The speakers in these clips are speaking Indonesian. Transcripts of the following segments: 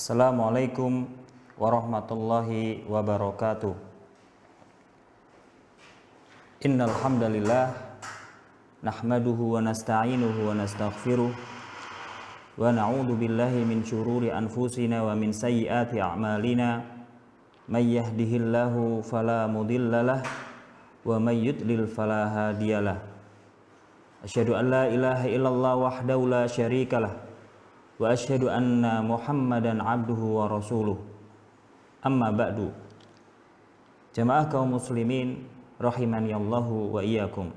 Assalamualaikum warahmatullahi wabarakatuh. Innal hamdalillah nahmaduhu wa nasta'inuhu wa nastaghfiruh wa na'udzu billahi min syururi anfusina wa min sayyiati a'malina. May yahdihillahu fala mudhillalah wa may yudlil fala hadiyalah. Asyhadu an la ilaha illallah wahdahu la syarikalah wa asyhadu anna Muhammadan abduhu wa rasuluh. Amma ba'du. Jamaah kaum muslimin rahimani Allahu wa iyyakum.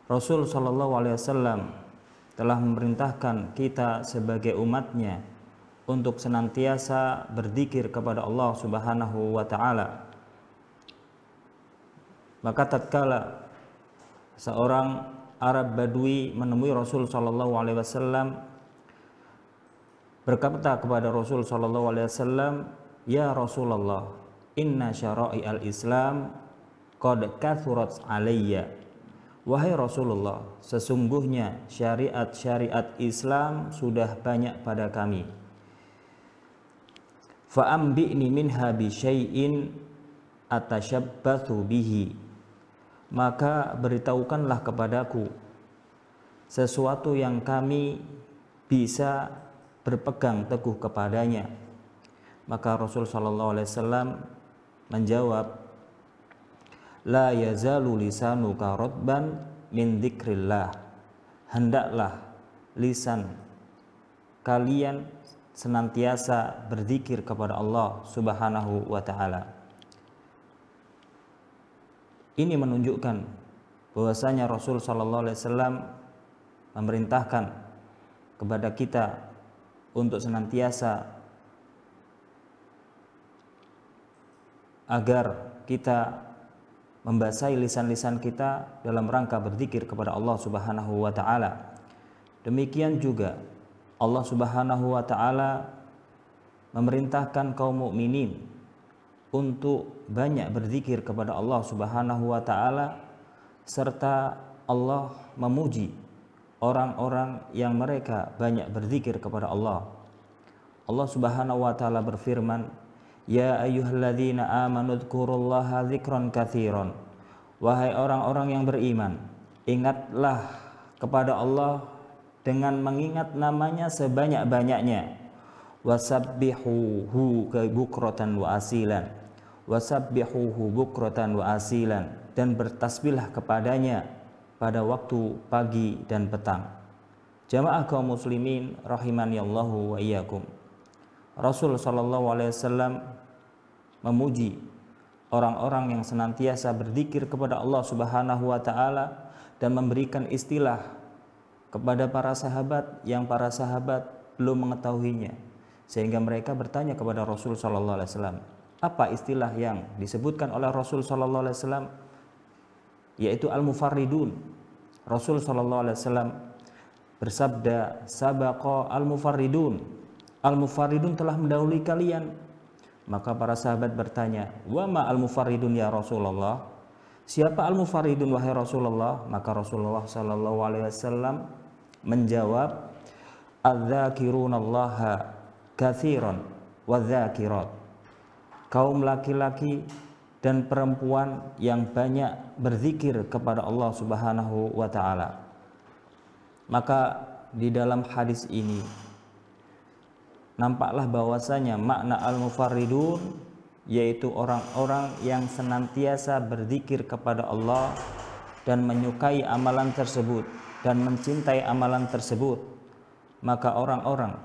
Rasul sallallahu alaihi wasallam telah memerintahkan kita sebagai umatnya untuk senantiasa berzikir kepada Allah Subhanahu wa taala. Maka tatkala seorang Arab Badui menemui Rasul sallallahu alaihi wasallam, berkata kepada Rasul sallallahu alaihi wasallam, "Ya Rasulullah, inna syara'i al-Islam qad kathurat alayya." Wahai Rasulullah, sesungguhnya syariat-syariat Islam sudah banyak pada kami. Fa ambi'ni minha bi syai'in atashabbathu bihi. Maka beritahukanlah kepadaku sesuatu yang kami bisa berpegang teguh kepadanya. Maka Rasul sallallahu alaihi wasallam menjawab, la yazalu lisanuka radban min dzikrillah. Hendaklah lisan kalian senantiasa berzikir kepada Allah Subhanahu wa taala. Ini menunjukkan bahwasanya Rasul sallallahu alaihi wasallam memerintahkan kepada kita untuk senantiasa agar kita membasahi lisan-lisan kita dalam rangka berzikir kepada Allah Subhanahu wa taala. Demikian juga Allah Subhanahu wa taala memerintahkan kaum mukminin untuk banyak berzikir kepada Allah Subhanahu wa taala, serta Allah memuji orang-orang yang mereka banyak berzikir kepada Allah. Allah Subhanahu wa taala berfirman, "Ya ayyuhalladzina amanu dzkurullaha dzikran katsiran." Wahai orang-orang yang beriman, ingatlah kepada Allah dengan mengingat namanya sebanyak-banyaknya. Wasabbihuhu bukratan wa asilan. Wasabbihuhu bukratan wa asilan, dan bertasbihlah kepadanya pada waktu pagi dan petang. Jamaah kaum muslimin rahimani Allahu wa iyyakum. Rasul sallallahu alaihi wasallam memuji orang-orang yang senantiasa berzikir kepada Allah Subhanahu wa taala dan memberikan istilah kepada para sahabat yang para sahabat belum mengetahuinya, sehingga mereka bertanya kepada Rasul sallallahu alaihi wasallam, apa istilah yang disebutkan oleh Rasul sallallahu alaihi wasallam, yaitu al-mufarridun. Rasul sallallahu alaihi wasallam bersabda, sabaqa al-mufarridun. Al-mufarridun telah mendahului kalian. Maka para sahabat bertanya, wa ma al-mufarridun ya Rasulullah? Siapa al-mufarridun wahai Rasulullah? Maka Rasulullah sallallahu alaihi wasallam menjawab, adz-dzakirunallaha katsiran wadz-dzakirat. Kaum laki-laki dan perempuan yang banyak berzikir kepada Allah Subhanahu wa taala. Maka di dalam hadis ini nampaklah bahwasanya makna al-mufarridun yaitu orang-orang yang senantiasa berzikir kepada Allah dan menyukai amalan tersebut dan mencintai amalan tersebut. Maka orang-orang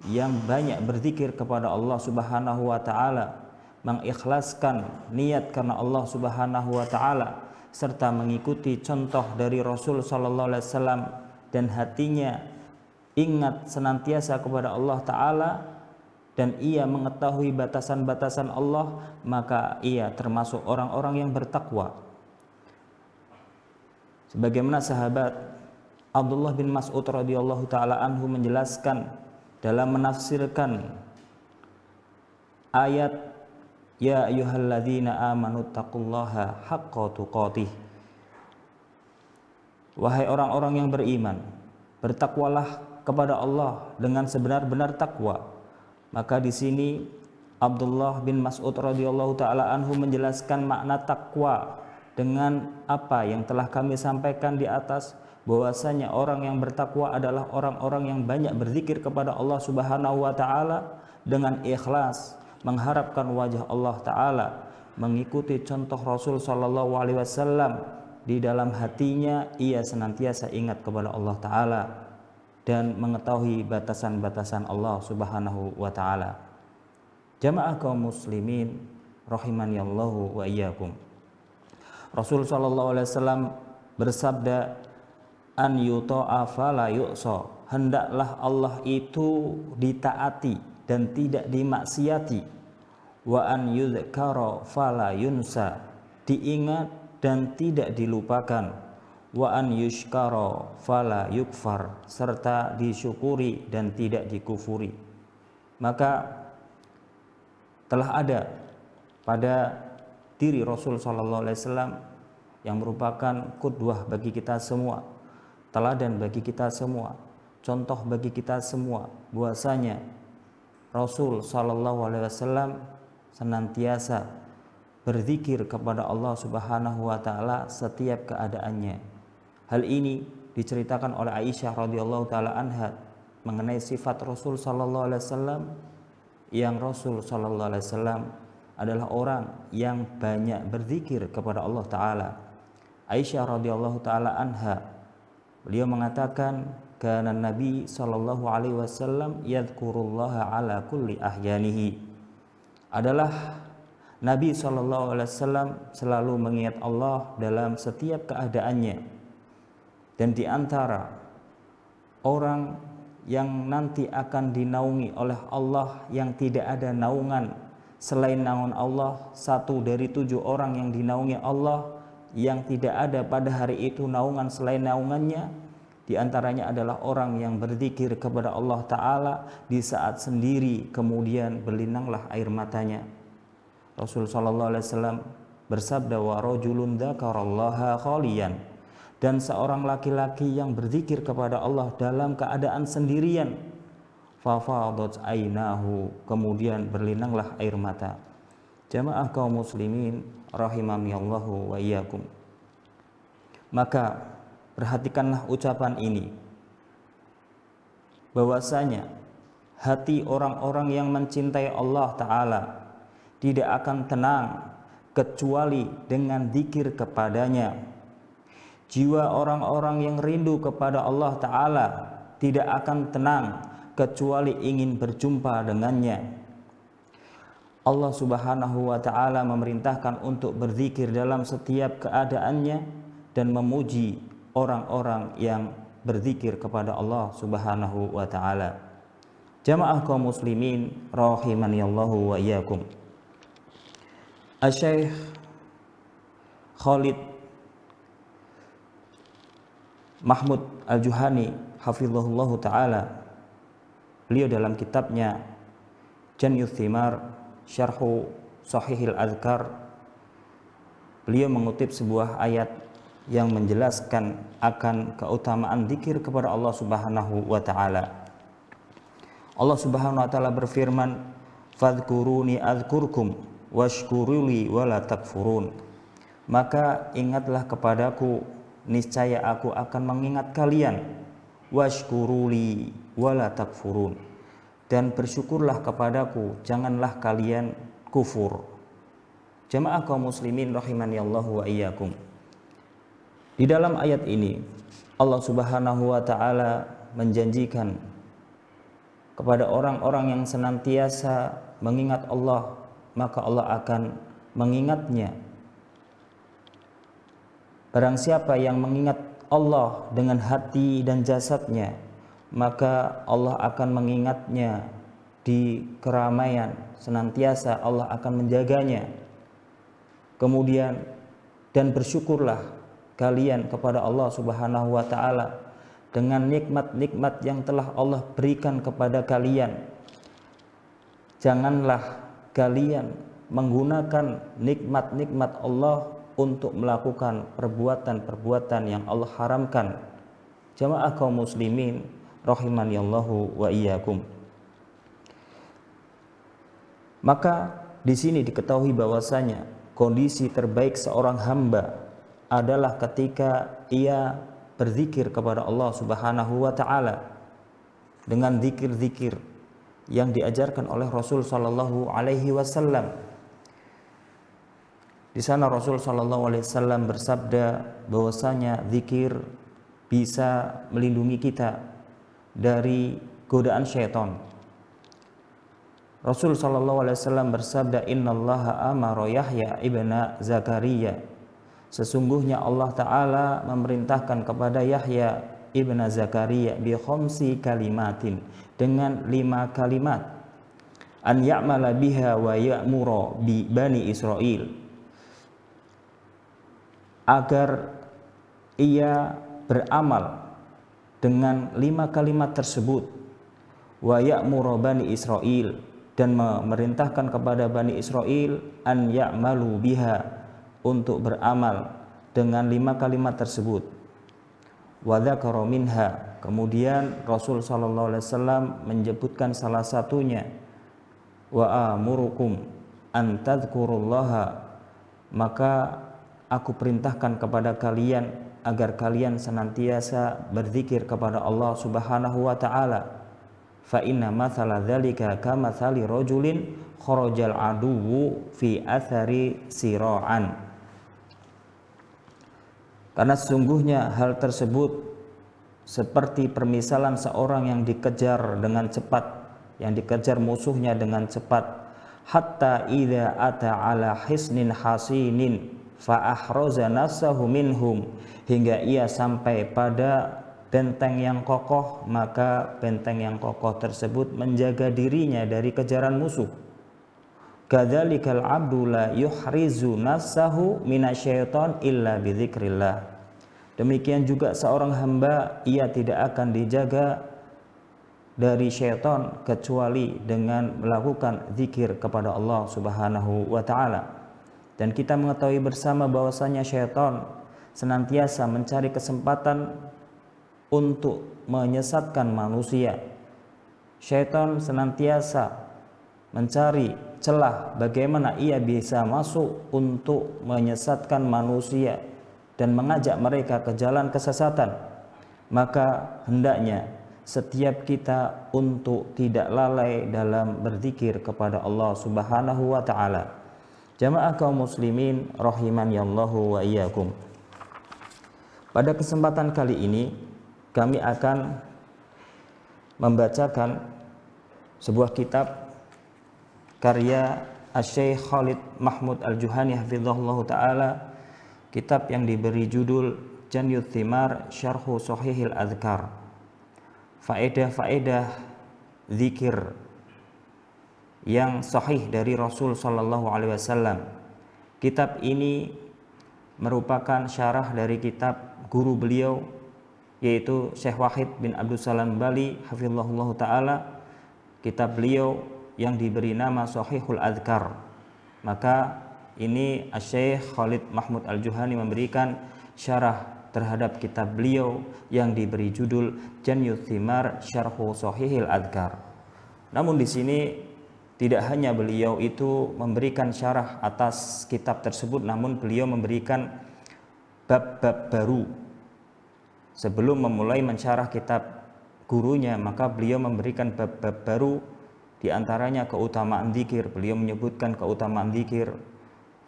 yang banyak berzikir kepada Allah Subhanahu wa taala, mengikhlaskan niat karena Allah Subhanahu wa taala, serta mengikuti contoh dari Rasul sallallahu alaihi wasallam, dan hatinya ingat senantiasa kepada Allah taala dan ia mengetahui batasan-batasan Allah, maka ia termasuk orang-orang yang bertakwa. Sebagaimana sahabat Abdullah bin Mas'ud radhiyallahu taala anhu menjelaskan dalam menafsirkan ayat ya ayyuhalladzina amanu taqullaha haqqa tuqatih. Wahai orang-orang yang beriman, bertakwalah kepada Allah dengan sebenar-benar takwa. Maka di sini Abdullah bin Mas'ud radhiyallahu taala anhu menjelaskan makna takwa dengan apa yang telah kami sampaikan di atas, bahwasanya orang yang bertakwa adalah orang-orang yang banyak berzikir kepada Allah Subhanahu wa taala dengan ikhlas, mengharapkan wajah Allah taala, mengikuti contoh Rasul sallallahu alaihi wasallam. Di dalam hatinya ia senantiasa ingat kepada Allah taala dan mengetahui batasan-batasan Allah Subhanahu wa taala. Jamaah kaum muslimin rahimani Allahu wa iyyakum. Rasul sallallahu alaihi wasallam bersabda, an yuta'a fala yu'sa, hendaklah Allah itu ditaati dan tidak dimaksiati. Wa an yudhkara fala yunsa, diingat dan tidak dilupakan. Wa an yushkara fala yukfar, serta disyukuri dan tidak dikufuri. Maka telah ada pada diri Rasul sallallahu alaihi wasallam yang merupakan qudwah bagi kita semua, teladan bagi kita semua, contoh bagi kita semua, bahwasanya Rasul sallallahu alaihi wasallam senantiasa berzikir kepada Allah Subhanahu wa taala setiap keadaannya. Hal ini diceritakan oleh Aisyah radhiyallahu taala anha mengenai sifat Rasul sallallahu alaihi wasallam, yang Rasul sallallahu alaihi wasallam adalah orang yang banyak berzikir kepada Allah taala. Aisyah radhiyallahu taala anha, beliau mengatakan, kana Nabi sallallahu alaihi wasallam yadhkurullaha ala kulli ahyanihi, adalah Nabi sallallahu alaihi wasallam selalu mengingat Allah dalam setiap keadaannya. Dan di antara orang yang nanti akan dinaungi oleh Allah yang tidak ada naungan selain naungan Allah, 1 dari 7 orang yang dinaungi Allah yang tidak ada pada hari itu naungan selain naungannya, di antaranya adalah orang yang berzikir kepada Allah Ta'ala di saat sendiri kemudian berlinanglah air matanya. Rasul sallallahu alaihi wasallam bersabda, wa rajulun dzakarallaha khaliyan, dan seorang laki-laki yang berzikir kepada Allah dalam keadaan sendirian, fafadat ainahu, kemudian berlinanglah air mata. Jamaah kaum muslimin rahimani Allahu wa iyyakum. Maka perhatikanlah ucapan ini, bahwasanya hati orang-orang yang mencintai Allah Ta'ala tidak akan tenang kecuali dengan zikir kepadanya. Jiwa orang-orang yang rindu kepada Allah Ta'ala tidak akan tenang kecuali ingin berjumpa dengannya. Allah Subhanahu wa Ta'ala memerintahkan untuk berzikir dalam setiap keadaannya dan memuji orang-orang yang berzikir kepada Allah Subhanahu wa Ta'ala. Jamaah kaum muslimin rahimani Allahu wa iyyakum. Asy-Syaikh Khalid Mahmud Al-Juhani hafizahullahu taala, beliau dalam kitabnya Janyuth Thimar Syarhu Shahihil Adhkar, beliau mengutip sebuah ayat yang menjelaskan akan keutamaan zikir kepada Allah Subhanahu wa taala. Allah Subhanahu wa taala berfirman, fadhkuruni adzkurkum washkuruli wala takfurun, maka ingatlah kepadaku, niscaya aku akan mengingat kalian, washkuruli wala takfurun, dan bersyukurlah kepadaku, janganlah kalian kufur. Jamaah kaum muslimin rahimani Allahu wa iyyakum. Di dalam ayat ini Allah Subhanahu wa taala menjanjikan kepada orang-orang yang senantiasa mengingat Allah, maka Allah akan mengingatnya. Barang siapa yang mengingat Allah dengan hati dan jasadnya, maka Allah akan mengingatnya di keramaian, senantiasa Allah akan menjaganya. Kemudian, dan bersyukurlah kalian kepada Allah Subhanahu wa taala dengan nikmat-nikmat yang telah Allah berikan kepada kalian. Janganlah kalian menggunakan nikmat-nikmat Allah untuk melakukan perbuatan-perbuatan yang Allah haramkan. Jamaah kaum muslimin rahimani Allahu wa iyyakum. Maka di sini diketahui bahwasanya kondisi terbaik seorang hamba adalah ketika ia berzikir kepada Allah Subhanahu wa taala dengan zikir-zikir yang diajarkan oleh Rasul sallallahu alaihi wasallam. Di sana Rasul sallallahu alaihi wasallam bersabda bahwasanya zikir bisa melindungi kita dari godaan syaitan. Rasul sallallahu alaihi wasallam bersabda, "Innallaha amara Yahya ibna Zakaria." Sesungguhnya Allah Ta'ala memerintahkan kepada Yahya ibn Zakaria bi khamsi kalimatin, dengan 5 kalimat, an ya'mala biha wa ya'mura bi bani Israel, agar ia beramal dengan 5 kalimat tersebut, wa ya'mura bani Israel, dan memerintahkan kepada bani Israel an ya'malu biha, untuk beramal dengan 5 kalimat tersebut. Wa dzakara minha, kemudian Rasul sallallahu alaihi wasallam menyebutkan salah satunya, wa amurukum an tadhkurullaha, maka aku perintahkan kepada kalian agar kalian senantiasa berzikir kepada Allah Subhanahu wa taala. Fa inna mathala dzalika kamathali rajulin kharajal aduwwu fi athari sira'an. Karena sesungguhnya hal tersebut seperti permisalan seorang yang dikejar dengan cepat, yang dikejar musuhnya dengan cepat, hatta idza ata ala hisnin hasinin fa ahraza nafsahu minhum, hingga ia sampai pada benteng yang kokoh, maka benteng yang kokoh tersebut menjaga dirinya dari kejaran musuh. Kadzalikal abdu la yuhrizu nafsahu minasyaiton illa bidzikrillah. Demikian juga seorang hamba, ia tidak akan dijaga dari syaitan kecuali dengan melakukan zikir kepada Allah Subhanahu wa taala. Dan kita mengetahui bersama bahwasanya syaitan senantiasa mencari kesempatan untuk menyesatkan manusia. Syaitan senantiasa mencari celah bagaimana ia bisa masuk untuk menyesatkan manusia dan mengajak mereka ke jalan kesesatan. Maka hendaknya setiap kita untuk tidak lalai dalam berzikir kepada Allah Subhanahu wa taala. Jamaah kaum muslimin rahimani Allahu wa iyyakum. Pada kesempatan kali ini kami akan membacakan sebuah kitab karya Asy-Syaikh Khalid Mahmud Al-Juhani hafizahullah ta'ala, kitab yang diberi judul Janyut Thimar Syarhu Shahihil Adhkar, faedah-faedah zikir yang sahih dari Rasul sallallahu alaihi wasallam. Kitab ini merupakan syarah dari kitab guru beliau, yaitu Syekh Wahid bin Abdul Salam Bali hafizahullah ta'ala. Kitab beliau yang diberi nama Shahihul Adhkar. Maka ini Asy-Syaikh Khalid Mahmud Al-Juhani memberikan syarah terhadap kitab beliau yang diberi judul Janyut Thimar Syarhu Shahihil Adhkar. Namun di sini tidak hanya beliau itu memberikan syarah atas kitab tersebut, namun beliau memberikan bab-bab baru. Sebelum memulai mensyarah kitab gurunya, maka beliau memberikan bab-bab baru. Di antaranya keutamaan zikir. Beliau menyebutkan keutamaan zikir,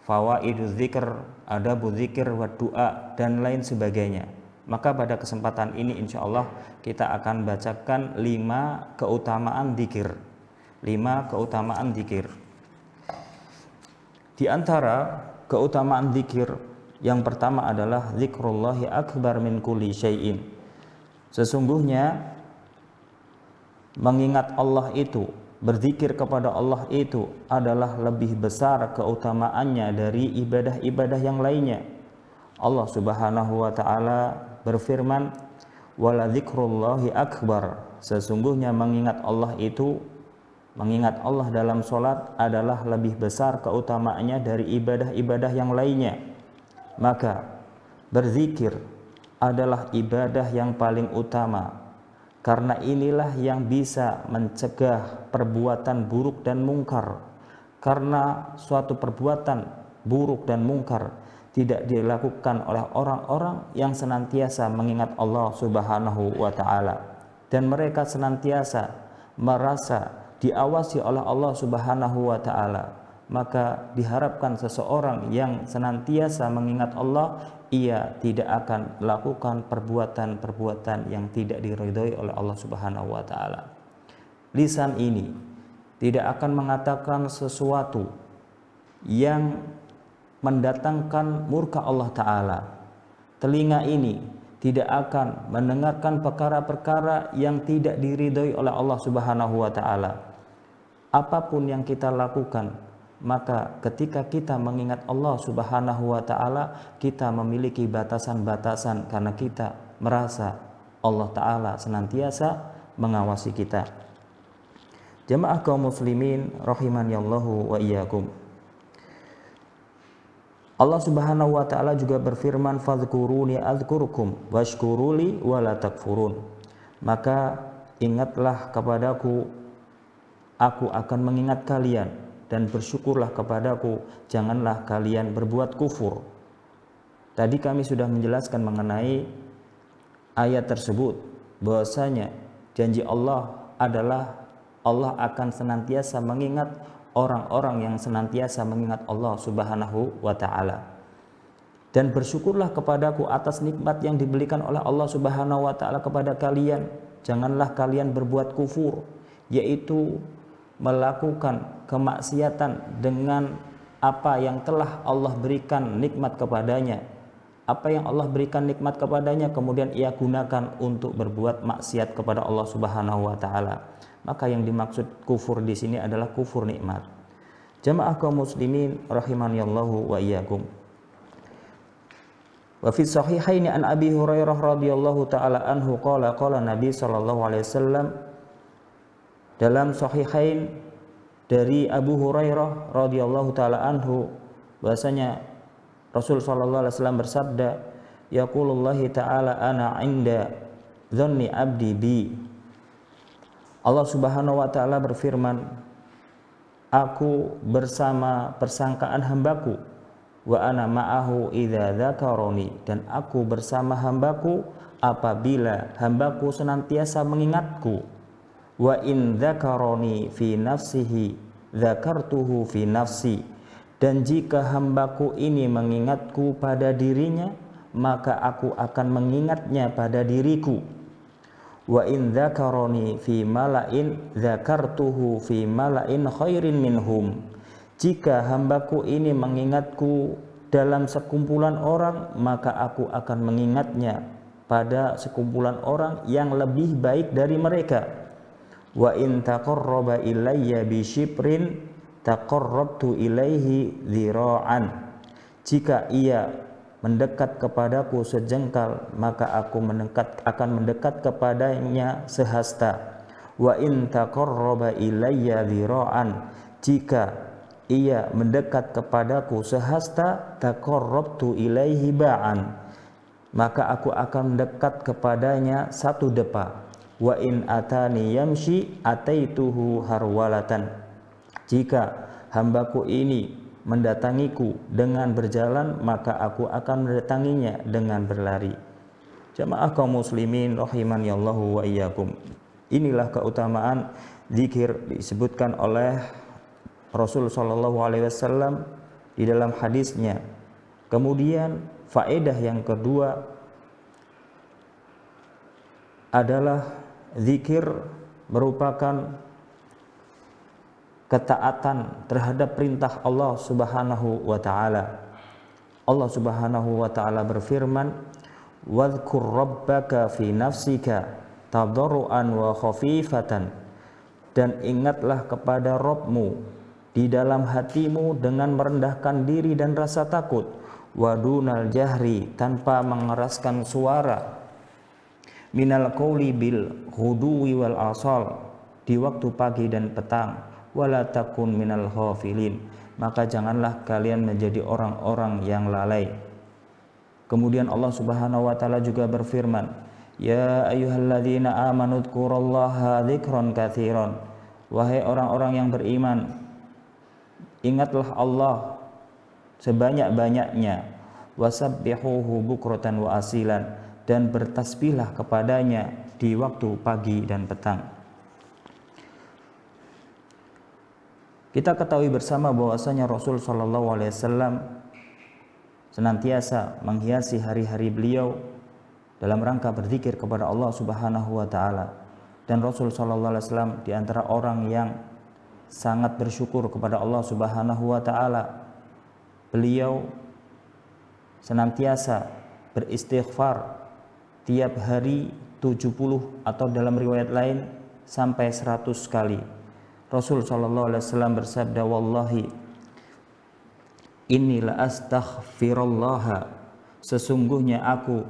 fawaiduz zikr, adabuz zikr wa du'a, dan lain sebagainya. Maka pada kesempatan ini insya Allah kita akan bacakan 5 keutamaan zikir. 5 keutamaan zikir. Di antara keutamaan zikir yang pertama adalah zikrullahi akbar min kulli syai'in. Sesungguhnya mengingat Allah itu, berzikir kepada Allah itu adalah lebih besar keutamaannya dari ibadah-ibadah yang lainnya. Allah Subhanahu wa taala berfirman, "Wala dzikrullahi akbar." Sesungguhnya mengingat Allah itu, mengingat Allah dalam salat adalah lebih besar keutamaannya dari ibadah-ibadah yang lainnya. Maka berzikir adalah ibadah yang paling utama, karena inilah yang bisa mencegah perbuatan buruk dan mungkar. karena suatu perbuatan buruk dan mungkar tidak dilakukan oleh orang-orang yang senantiasa mengingat Allah Subhanahu wa taala dan mereka senantiasa merasa diawasi oleh Allah Subhanahu wa taala, maka diharapkan seseorang yang senantiasa mengingat Allah, ia tidak akan melakukan perbuatan-perbuatan yang tidak diridhoi oleh Allah Subhanahu wa taala. Lisan ini tidak akan mengatakan sesuatu yang mendatangkan murka Allah taala. Telinga ini tidak akan mendengarkan perkara-perkara yang tidak diridhoi oleh Allah Subhanahu wa taala. Apapun yang kita lakukan, maka ketika kita mengingat Allah Subhanahu wa taala, kita memiliki batasan-batasan karena kita merasa Allah taala senantiasa mengawasi kita. Jamaah kaum muslimin rahimanallahu wa iyyakum. Allah Subhanahu wa taala juga berfirman, fadhkuruni adzkurkum washkuruli wala takfurun. Maka ingatlah kepadaku, aku akan mengingat kalian, dan bersyukurlah kepadaku, janganlah kalian berbuat kufur. Tadi kami sudah menjelaskan mengenai ayat tersebut, bahwasanya janji Allah adalah Allah akan senantiasa mengingat orang-orang yang senantiasa mengingat Allah Subhanahu wa taala. Dan bersyukurlah kepadaku atas nikmat yang diberikan oleh Allah Subhanahu wa taala kepada kalian. Janganlah kalian berbuat kufur, yaitu melakukan kemaksiatan dengan apa yang telah Allah berikan nikmat kepadanya. Apa yang Allah berikan nikmat kepadanya kemudian ia gunakan untuk berbuat maksiat kepada Allah Subhanahu wa taala. Maka yang dimaksud kufur di sini adalah kufur nikmat. Jamaah kaum muslimin rahimanallahu wa iyyakum. Wa fi sahihaini an Abi Hurairah radhiyallahu taala anhu qala Nabi sallallahu alaihi wasallam, dalam sahihain dari Abu Hurairah radhiyallahu taala anhu bahwasanya Rasul sallallahu alaihi wasallam bersabda, yaqulullahi taala ana 'inda dhanni 'abdi bi. Allah Subhanahu wa taala berfirman, aku bersama persangkaan hambaku, wa ana ma'ahu idza dzakaroni, dan aku bersama hambaku apabila hambaku senantiasa mengingatku. Wa in dzakaroni fi nafsihi dzakartuhu fi nafsi, dan jika hambaku ini mengingatku pada dirinya, maka aku akan mengingatnya pada diriku. Wa in dzakaroni fi mala'in dzakartuhu fi mala'in khairin minhum, jika hambaku ini mengingatku dalam sekumpulan orang, maka aku akan mengingatnya pada sekumpulan orang yang lebih baik dari mereka. Wa in taqarraba ilayya bi shibrin taqarrabtu ilaihi dzira'an, jika ia mendekat kepadaku sejengkal, maka aku akan mendekat kepadanya sehasta. Wa in taqarraba ilayya dzira'an, jika ia mendekat kepadaku sehasta, taqarrabtu ilaihi ba'an, maka aku akan mendekat kepadanya satu depa. Wa in atani yamshi ataituhu harwalatan, jika hambaku ini mendatangiku dengan berjalan, maka aku akan mendatanginya dengan berlari. Jamaah kaum muslimin rahimanallahu wa iyyakum. Inilah keutamaan zikir disebutkan oleh Rasul sallallahu alaihi wasallam di dalam hadisnya. Kemudian faedah yang kedua adalah zikir merupakan ketaatan terhadap perintah Allah Subhanahu wa taala. Allah Subhanahu wa taala berfirman, wadhkur rabbaka fi nafsika tadarruan wa khafifatan, dan ingatlah kepada Rabbmu di dalam hatimu dengan merendahkan diri dan rasa takut, wadunal jahri, tanpa mengeraskan suara, minal qauli bil ghuduwi wal asal, di waktu pagi dan petang, wala takun minal ghafilin, maka janganlah kalian menjadi orang-orang yang lalai. Kemudian Allah Subhanahu wa taala juga berfirman, ya ayyuhalladzina amanu dzkurullaha dzikran katsiran, wahai orang-orang yang beriman, ingatlah Allah sebanyak-banyaknya, wasabbihuhu bukratan wa asilan, dan bertasbihlah kepadanya di waktu pagi dan petang. Kita ketahui bersama bahwasanya Rasul sallallahu alaihi wasallam senantiasa menghiasi hari-hari beliau dalam rangka berzikir kepada Allah Subhanahu wa taala. Dan Rasul sallallahu alaihi wasallam di antara orang yang sangat bersyukur kepada Allah Subhanahu wa taala. Beliau senantiasa beristighfar tiap hari 70 atau dalam riwayat lain sampai 100 kali. Rasul sallallahu alaihi wasallam bersabda, wallahi inni la astaghfirullah, sesungguhnya aku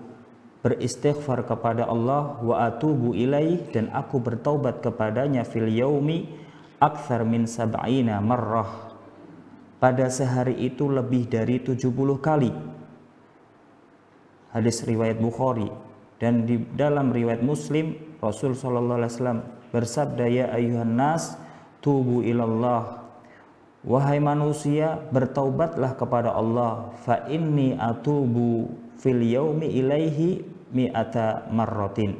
beristighfar kepada Allah, wa atubu ilaih, dan aku bertaubat kepadanya, fil yaumi akthar min sab'ina marrah, pada sehari itu lebih dari 70 kali. Hadis riwayat Bukhari. Dan di dalam riwayat Muslim, Rasul sallallahu alaihi wasallam bersabda, ya ayyuhan nas tubu ilallah, wahai manusia bertaubatlah kepada Allah, fa inni atubu fil yaumi ilaihi mi'ata marratin,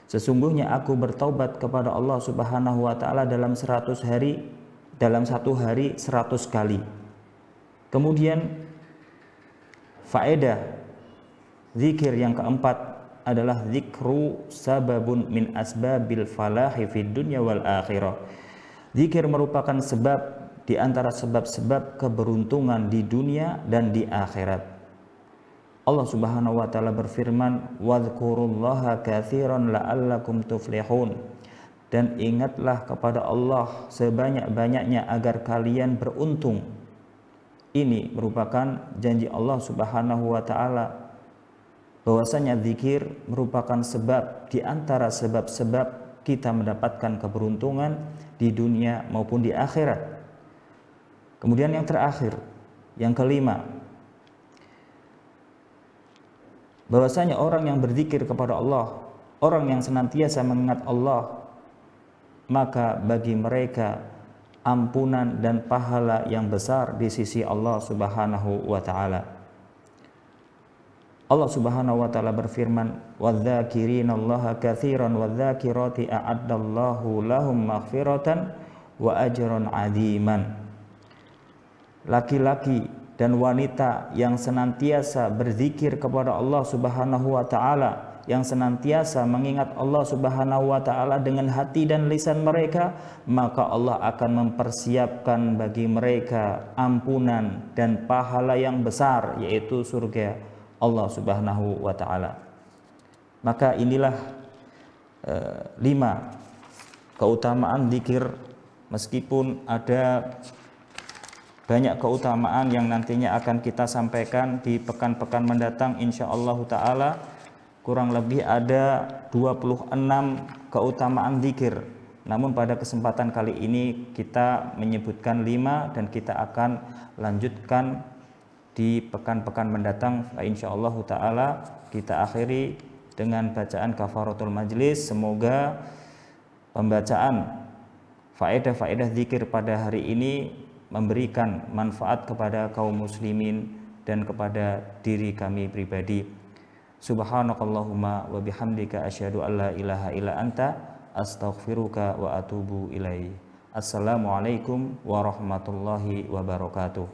sesungguhnya aku bertaubat kepada Allah Subhanahu wa taala dalam 100 hari, dalam satu hari 100 kali. Kemudian faedah zikir yang keempat adalah zikru sababun min asbabil falahi fid dunya wal akhirah. Zikir merupakan sebab di antara sebab-sebab keberuntungan di dunia dan di akhirat. Allah Subhanahu wa taala berfirman, wadhkurullaha katsiran la'allakum tuflihun, dan ingatlah kepada Allah sebanyak-banyaknya agar kalian beruntung. Ini merupakan janji Allah Subhanahu wa taala bahwasanya zikir merupakan sebab di antara sebab-sebab kita mendapatkan keberuntungan di dunia maupun di akhirat. Kemudian yang terakhir, yang kelima, bahwasanya orang yang berzikir kepada Allah, orang yang senantiasa mengingat Allah, maka bagi mereka ampunan dan pahala yang besar di sisi Allah Subhanahu wa taala. Allah Subhanahu wa taala berfirman, wadz-dzakirinallaha katsiran wadz-dzakirati a'addallahu lahum maghfiratan wa ajran 'adziman. Laki-laki dan wanita yang senantiasa berzikir kepada Allah Subhanahu wa taala, yang senantiasa mengingat Allah Subhanahu wa taala dengan hati dan lisan mereka, maka Allah akan mempersiapkan bagi mereka ampunan dan pahala yang besar, yaitu surga Allah Subhanahu wa taala. Maka inilah 5 keutamaan zikir, meskipun ada banyak keutamaan yang nantinya akan kita sampaikan di pekan-pekan mendatang insyaallah taala. Kurang lebih ada 26 keutamaan zikir. Namun pada kesempatan kali ini kita menyebutkan 5 dan kita akan lanjutkan di pekan-pekan mendatang. Insyaallah taala kita akhiri dengan bacaan kafaratul majlis. Semoga pembacaan faedah-faedah zikir pada hari ini memberikan manfaat kepada kaum muslimin dan kepada diri kami pribadi. Subhanakallahumma wa bihamdika asyhadu an la ilaha illa anta astaghfiruka wa atubu ilaik. Assalamualaikum warahmatullahi wabarakatuh.